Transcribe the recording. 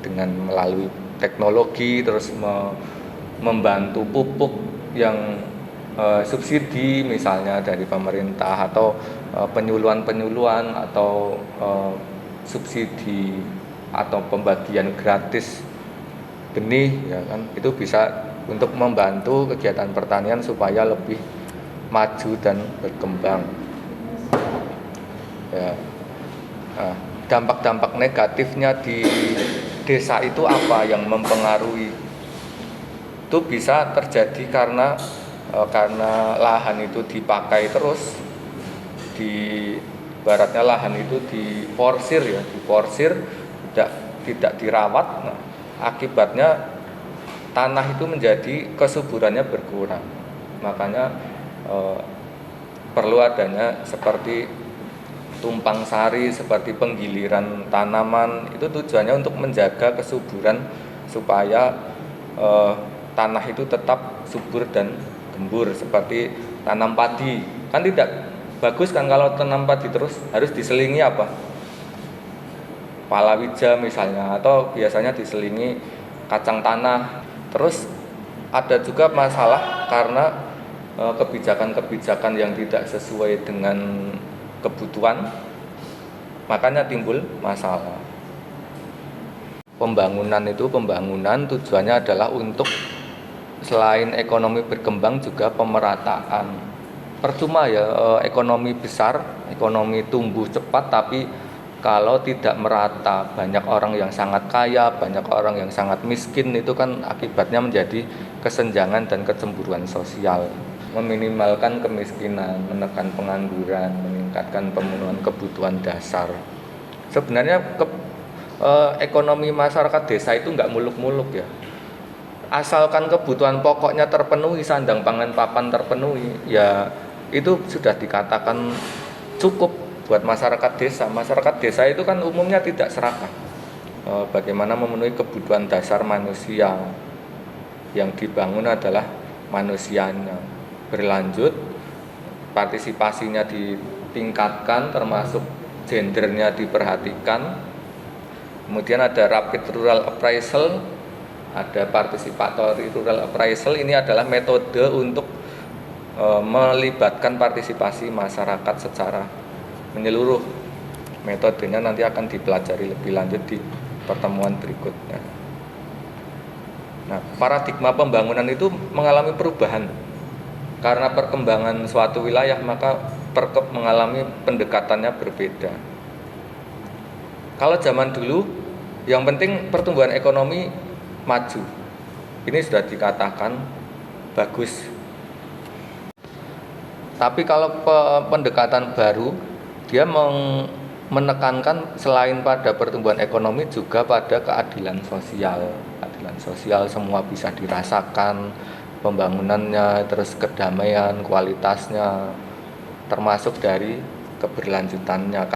dengan melalui teknologi, terus membantu pupuk yang subsidi misalnya dari pemerintah, atau penyuluhan atau subsidi atau pembagian gratis benih, ya kan, itu bisa untuk membantu kegiatan pertanian supaya lebih maju dan berkembang. Ya. Nah, dampak-dampak negatifnya di desa itu apa yang mempengaruhi? Itu bisa terjadi karena lahan itu dipakai terus, baratnya lahan itu diporsir, tidak dirawat. Nah, akibatnya tanah itu menjadi kesuburannya berkurang. Makanya perlu adanya seperti tumpang sari, seperti penggiliran tanaman. Itu tujuannya untuk menjaga kesuburan supaya tanah itu tetap subur dan gembur. Seperti tanam padi, kan tidak bagus kan kalau tanam padi terus, harus diselingi apa? Palawija misalnya, atau biasanya diselingi kacang tanah. Terus ada juga masalah karena kebijakan-kebijakan yang tidak sesuai dengan kebutuhan, makanya timbul masalah. Pembangunan tujuannya adalah untuk selain ekonomi berkembang juga pemerataan. Percuma ya ekonomi besar, ekonomi tumbuh cepat, tapi kalau tidak merata, banyak orang yang sangat kaya, banyak orang yang sangat miskin, itu kan akibatnya menjadi kesenjangan dan kecemburuan sosial. Meminimalkan kemiskinan, menekan pengangguran, meningkatkan pemenuhan kebutuhan dasar. Sebenarnya ekonomi masyarakat desa itu nggak muluk-muluk ya. Asalkan kebutuhan pokoknya terpenuhi, sandang pangan papan terpenuhi, ya itu sudah dikatakan cukup buat masyarakat desa. Masyarakat desa itu kan umumnya tidak serakah. Bagaimana memenuhi kebutuhan dasar manusia, yang dibangun adalah manusianya. Berlanjut, partisipasinya ditingkatkan, termasuk gendernya diperhatikan. Kemudian ada rapid rural appraisal, ada participatory rural appraisal. Ini adalah metode untuk melibatkan partisipasi masyarakat secara menyeluruh. Metodenya nanti akan dipelajari lebih lanjut di pertemuan berikutnya. Nah, paradigma pembangunan itu mengalami perubahan karena perkembangan suatu wilayah, maka mengalami pendekatannya berbeda. Kalau zaman dulu yang penting pertumbuhan ekonomi maju, ini sudah dikatakan bagus. Tapi kalau pendekatan baru, dia menekankan selain pada pertumbuhan ekonomi juga pada keadilan sosial. Keadilan sosial semua bisa dirasakan, pembangunannya, terus kedamaian, kualitasnya, termasuk dari keberlanjutannya.